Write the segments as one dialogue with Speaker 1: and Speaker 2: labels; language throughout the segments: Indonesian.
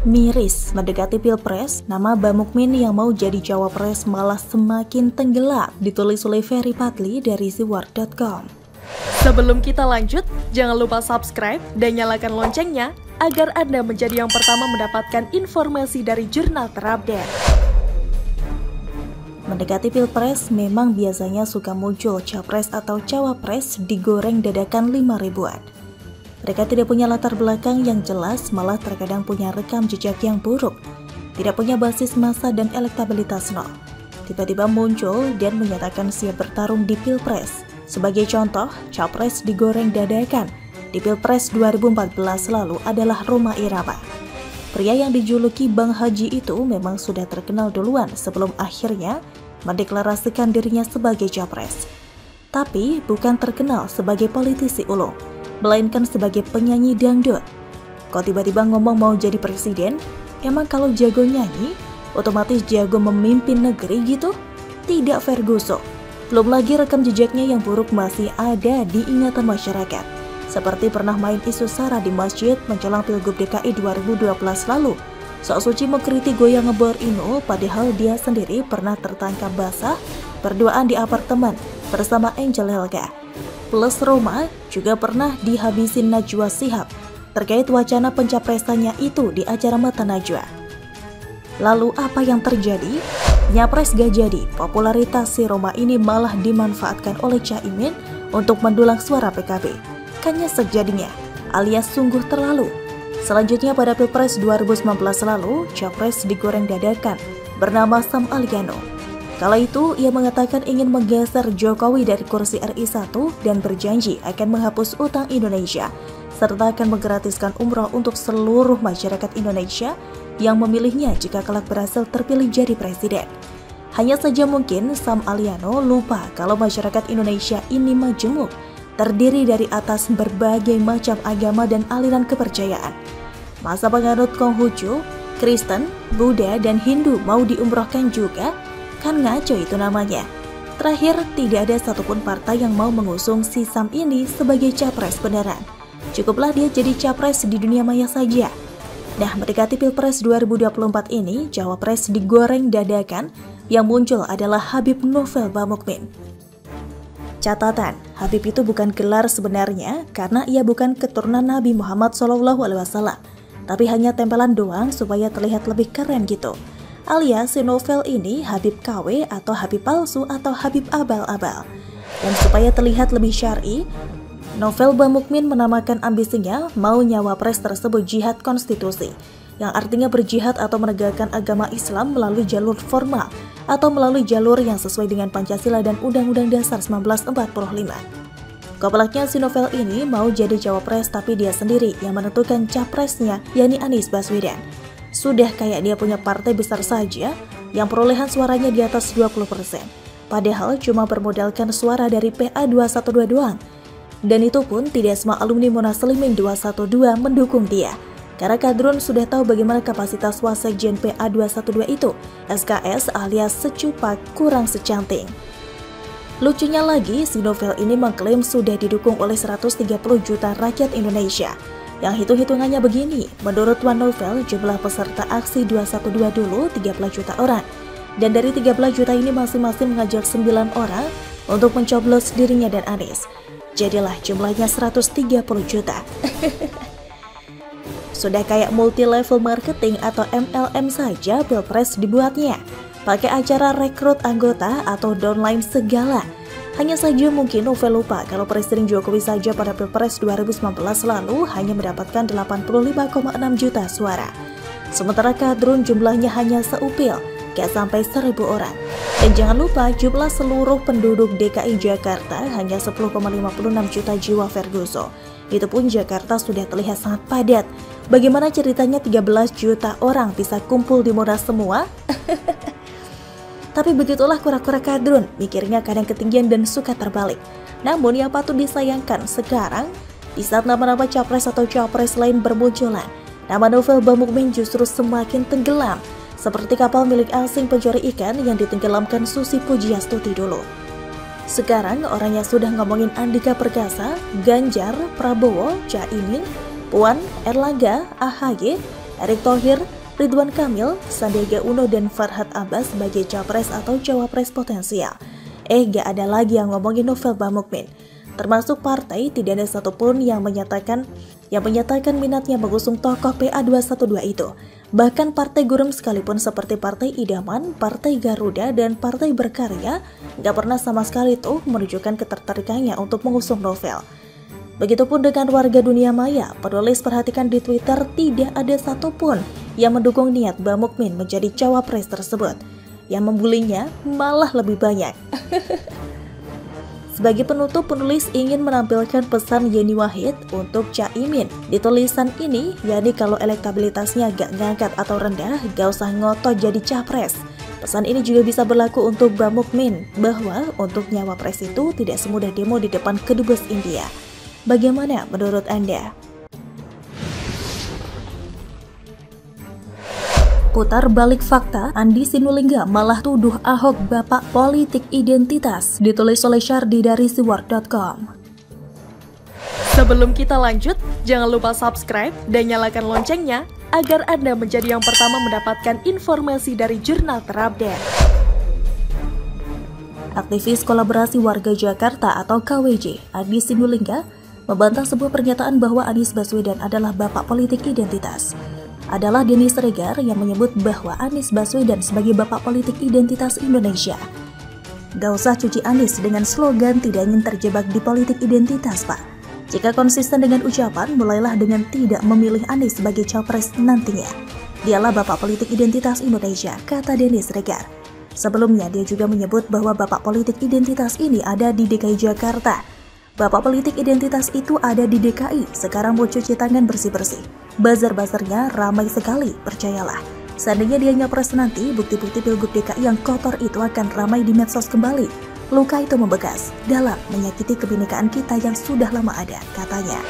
Speaker 1: Miris mendekati Pilpres, nama Bamukmin yang mau jadi cawapres malah semakin tenggelam, ditulis oleh Ferry Patli dari siwar.com.
Speaker 2: Sebelum kita lanjut, jangan lupa subscribe dan nyalakan loncengnya agar Anda menjadi yang pertama mendapatkan informasi dari jurnal terupdate.
Speaker 1: Mendekati Pilpres, memang biasanya suka muncul capres atau cawapres digoreng dadakan 5 ribuan. Mereka tidak punya latar belakang yang jelas, malah terkadang punya rekam jejak yang buruk. Tidak punya basis massa dan elektabilitas nol. Tiba-tiba muncul dan menyatakan siap bertarung di Pilpres. Sebagai contoh, capres digoreng dadakan di Pilpres 2014 lalu adalah Rhoma Irama. Pria yang dijuluki Bang Haji itu memang sudah terkenal duluan sebelum akhirnya mendeklarasikan dirinya sebagai capres. Tapi bukan terkenal sebagai politisi ulung, melainkan sebagai penyanyi dangdut. Kok tiba-tiba ngomong mau jadi presiden? Emang kalau jago nyanyi, otomatis jago memimpin negeri gitu? Tidak, Ferguson. Belum lagi rekam jejaknya yang buruk masih ada di ingatan masyarakat. Seperti pernah main isu SARA di masjid menjelang Pilgub DKI 2012 lalu. Sok suci mengkritik goyang ngebor Inul, padahal dia sendiri pernah tertangkap basah berduaan di apartemen bersama Angel Helga. Plus Rhoma juga pernah dihabisin Najwa Shihab terkait wacana pencapresannya itu di acara Mata Najwa. Lalu apa yang terjadi? Nyapres gak jadi, popularitas si Rhoma ini malah dimanfaatkan oleh Caimin untuk mendulang suara PKB. Kan nyesek jadinya, alias sungguh terlalu. Selanjutnya pada Pilpres 2019 lalu, capres digoreng dadakan bernama Sam Aliano. Kala itu, ia mengatakan ingin menggeser Jokowi dari kursi RI 1 dan berjanji akan menghapus utang Indonesia, serta akan menggratiskan umroh untuk seluruh masyarakat Indonesia yang memilihnya jika kelak berhasil terpilih jadi presiden. Hanya saja mungkin Sam Aliano lupa kalau masyarakat Indonesia ini majemuk, terdiri dari atas berbagai macam agama dan aliran kepercayaan. Masa penganut Konghucu, Kristen, Buddha, dan Hindu mau diumrohkan juga? Kan ngaco itu namanya. Terakhir, tidak ada satupun partai yang mau mengusung si Sam ini sebagai capres beneran. Cukuplah dia jadi capres di dunia maya saja. Nah, mendekati Pilpres 2024 ini, cawapres digoreng dadakan, yang muncul adalah Habib Novel Bamukmin. Catatan, Habib itu bukan gelar sebenarnya karena ia bukan keturunan Nabi Muhammad SAW, tapi hanya tempelan doang supaya terlihat lebih keren gitu. Alias si Novel ini Habib KW atau Habib palsu atau Habib abal-abal. Dan supaya terlihat lebih syar'i, Novel Bamukmin menamakan ambisinya mau nyawapres tersebut jihad konstitusi, yang artinya berjihad atau menegakkan agama Islam melalui jalur formal atau melalui jalur yang sesuai dengan Pancasila dan Undang-Undang Dasar 1945. Gopelaknya si Novel ini mau jadi cawapres tapi dia sendiri yang menentukan capresnya, yakni Anies Baswedan. Sudah kayak dia punya partai besar saja yang perolehan suaranya di atas 20%. Padahal cuma bermodalkan suara dari PA212 doang. Dan itu pun tidak semua alumni Monas Slimming 212 mendukung dia. Karena Kadrun sudah tahu bagaimana kapasitas wasekjen PA212 itu, SKS alias secupak kurang secanting. Lucunya lagi, si Novel ini mengklaim sudah didukung oleh 130 juta rakyat Indonesia. Yang hitung-hitungannya begini, menurut Tuan Novel, jumlah peserta aksi 212 dulu 13 juta orang. Dan dari 13 juta ini masing-masing mengajak 9 orang untuk mencoblos dirinya dan Anies. Jadilah jumlahnya 130 juta. Sudah kayak multi-level marketing atau MLM saja Pilpres dibuatnya. Pakai acara rekrut anggota atau downline segala. Hanya saja mungkin Novel lupa kalau Presiden Jokowi saja pada Pilpres 2019 lalu hanya mendapatkan 85,6 juta suara. Sementara Kadrun jumlahnya hanya seupil, gak sampai 1.000 orang. Dan jangan lupa jumlah seluruh penduduk DKI Jakarta hanya 10,56 juta jiwa Ferguson. Itu pun Jakarta sudah terlihat sangat padat. Bagaimana ceritanya 13 juta orang bisa kumpul di Monas semua? Tapi begitulah kura-kura Kadrun, mikirnya kadang ketinggian dan suka terbalik. Namun yang patut disayangkan sekarang, di saat nama-nama capres atau cawapres lain bermunculan, nama Novel Bamukmin justru semakin tenggelam, seperti kapal milik asing pencuri ikan yang ditenggelamkan Susi Pujiastuti dulu. Sekarang orang yang sudah ngomongin Andika Perkasa, Ganjar, Prabowo, Caimin, Puan, Erlangga, AHY, Erick Thohir, Ridwan Kamil, Sandiaga Uno, dan Farhad Abbas sebagai capres atau cawapres potensial. Gak ada lagi yang ngomongin Novel Bamukmin. Termasuk partai, tidak ada satupun yang menyatakan minatnya mengusung tokoh PA212 itu. Bahkan partai gurem sekalipun seperti Partai Idaman, Partai Garuda, dan Partai Berkarya gak pernah sama sekali tuh menunjukkan ketertarikannya untuk mengusung Novel. Begitupun dengan warga dunia maya, penulis perhatikan di Twitter tidak ada satupun yang mendukung niat Bamukmin menjadi cawapres tersebut. Yang membulinya malah lebih banyak. Sebagai penutup, penulis ingin menampilkan pesan Yeni Wahid untuk Caimin. Di tulisan ini, yakni kalau elektabilitasnya gak ngangkat atau rendah, gak usah ngotot jadi capres. Pesan ini juga bisa berlaku untuk Bamukmin, bahwa untuk nyawa pres itu tidak semudah demo di depan kedubes India. Bagaimana menurut Anda? Putar balik fakta, Andi Sinulinga malah tuduh Ahok bapak politik identitas, ditulis oleh Syardi dari siwar.com.
Speaker 2: Sebelum kita lanjut, jangan lupa subscribe dan nyalakan loncengnya agar Anda menjadi yang pertama mendapatkan informasi dari jurnal terupdate.
Speaker 1: Aktivis Kolaborasi Warga Jakarta atau KWJ, Andi Sinulinga, membantah sebuah pernyataan bahwa Anies Baswedan adalah bapak politik identitas. Adalah Denny Siregar yang menyebut bahwa Anies Baswedan sebagai bapak politik identitas Indonesia. Gak usah cuci Anies dengan slogan tidak ingin terjebak di politik identitas, Pak. Jika konsisten dengan ucapan, mulailah dengan tidak memilih Anies sebagai capres nantinya. Dialah bapak politik identitas Indonesia, kata Denny Siregar. Sebelumnya, dia juga menyebut bahwa bapak politik identitas ini ada di DKI Jakarta. Bapak politik identitas itu ada di DKI, sekarang mau cuci tangan bersih-bersih. Bazar-bazarnya ramai sekali, percayalah. Seandainya dia nyapres nanti, bukti-bukti pilgub DKI yang kotor itu akan ramai di medsos kembali. Luka itu membekas dalam menyakiti kebinekaan kita yang sudah lama ada, katanya.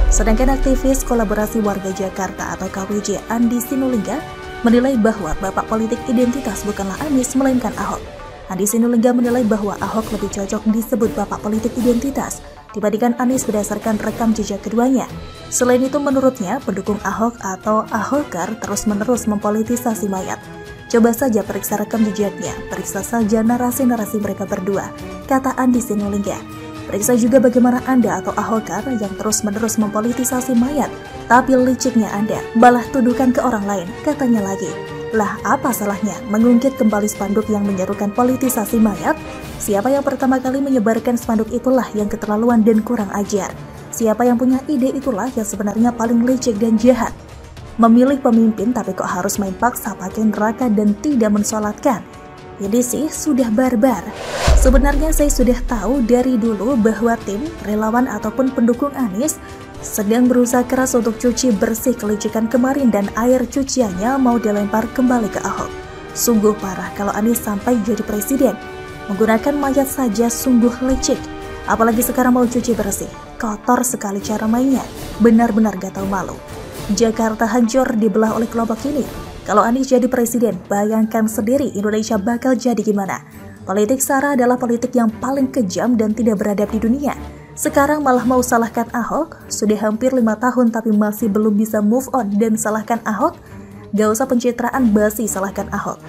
Speaker 1: Sedangkan aktivis Kolaborasi Warga Jakarta atau KWJ Andi Sinulinga menilai bahwa bapak politik identitas bukanlah Anies melainkan Ahok. Andi Sinulinga menilai bahwa Ahok lebih cocok disebut bapak politik identitas dibandingkan Anies berdasarkan rekam jejak keduanya. Selain itu, menurutnya pendukung Ahok atau Ahokar terus-menerus mempolitisasi mayat. Coba saja periksa rekam jejaknya, periksa saja narasi-narasi mereka berdua, kata Andi Sinulinga. Periksa juga bagaimana Anda atau Ahokar yang terus-menerus mempolitisasi mayat, tapi liciknya Anda malah tuduhkan ke orang lain, katanya lagi. Lah, apa salahnya mengungkit kembali spanduk yang menyerukan politisasi mayat? Siapa yang pertama kali menyebarkan spanduk itulah yang keterlaluan dan kurang ajar. Siapa yang punya ide itulah yang sebenarnya paling licik dan jahat. Memilih pemimpin tapi kok harus main paksa pakai neraka dan tidak mensolatkan. Ini sih sudah barbar. Sebenarnya saya sudah tahu dari dulu bahwa tim, relawan ataupun pendukung Anies sedang berusaha keras untuk cuci bersih kelicikan kemarin dan air cuciannya mau dilempar kembali ke Ahok. Sungguh parah kalau Anies sampai jadi presiden. Menggunakan mayat saja sungguh licik. Apalagi sekarang mau cuci bersih. Kotor sekali cara mainnya. Benar-benar gak tahu malu. Jakarta hancur dibelah oleh kelompok ini. Kalau Anies jadi presiden, bayangkan sendiri Indonesia bakal jadi gimana. Politik SARA adalah politik yang paling kejam dan tidak beradab di dunia. Sekarang malah mau salahkan Ahok, sudah hampir 5 tahun tapi masih belum bisa move on dan salahkan Ahok? Gak usah pencitraan basi salahkan Ahok.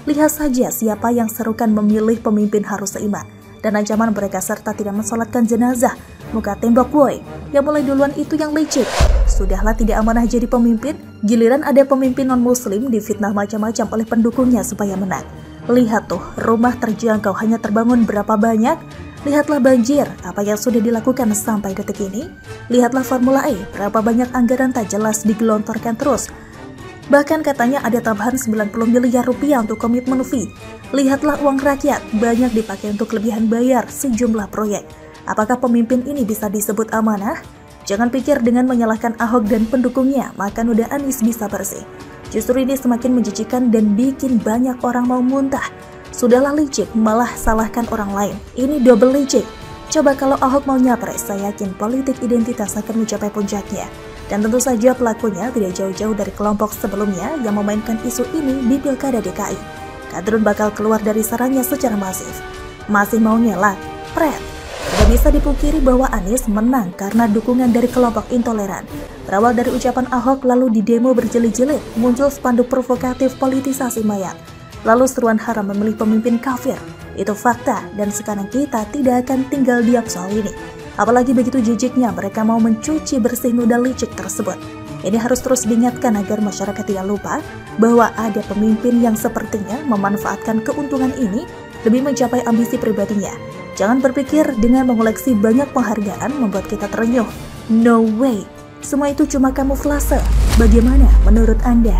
Speaker 1: Lihat saja siapa yang serukan memilih pemimpin harus seiman, dan ancaman mereka serta tidak mensolatkan jenazah, muka tembok boy, yang mulai duluan itu yang licik. Sudahlah tidak amanah jadi pemimpin, giliran ada pemimpin non-muslim difitnah macam-macam oleh pendukungnya supaya menang. Lihat tuh, rumah terjangkau hanya terbangun berapa banyak? Lihatlah banjir, apa yang sudah dilakukan sampai detik ini. Lihatlah Formula E, berapa banyak anggaran tak jelas digelontorkan terus. Bahkan katanya ada tambahan 90 miliar rupiah untuk komitmen fee. Lihatlah uang rakyat, banyak dipakai untuk kelebihan bayar sejumlah proyek. Apakah pemimpin ini bisa disebut amanah? Jangan pikir dengan menyalahkan Ahok dan pendukungnya, maka udah Anies bisa bersih. Justru ini semakin menjijikan dan bikin banyak orang mau muntah. Sudahlah licik, malah salahkan orang lain. Ini double licik. Coba kalau Ahok mau nyapres, saya yakin politik identitas akan mencapai puncaknya. Dan tentu saja pelakunya tidak jauh-jauh dari kelompok sebelumnya yang memainkan isu ini di Pilkada DKI. Kadrun bakal keluar dari sarangnya secara masif. Masih mau ngelak? Pret. bisa dipungkiri bahwa Anies menang karena dukungan dari kelompok intoleran. Berawal dari ucapan Ahok lalu di demo berjilid-jilid, muncul spanduk provokatif politisasi mayat. Lalu seruan haram memilih pemimpin kafir. Itu fakta dan sekarang kita tidak akan tinggal diam soal ini. Apalagi begitu jijiknya mereka mau mencuci bersih noda licik tersebut. Ini harus terus diingatkan agar masyarakat tidak lupa bahwa ada pemimpin yang sepertinya memanfaatkan keuntungan ini demi mencapai ambisi pribadinya. Jangan berpikir dengan mengoleksi banyak penghargaan membuat kita terenyuh. No way, semua itu cuma kamuflase. Bagaimana menurut Anda?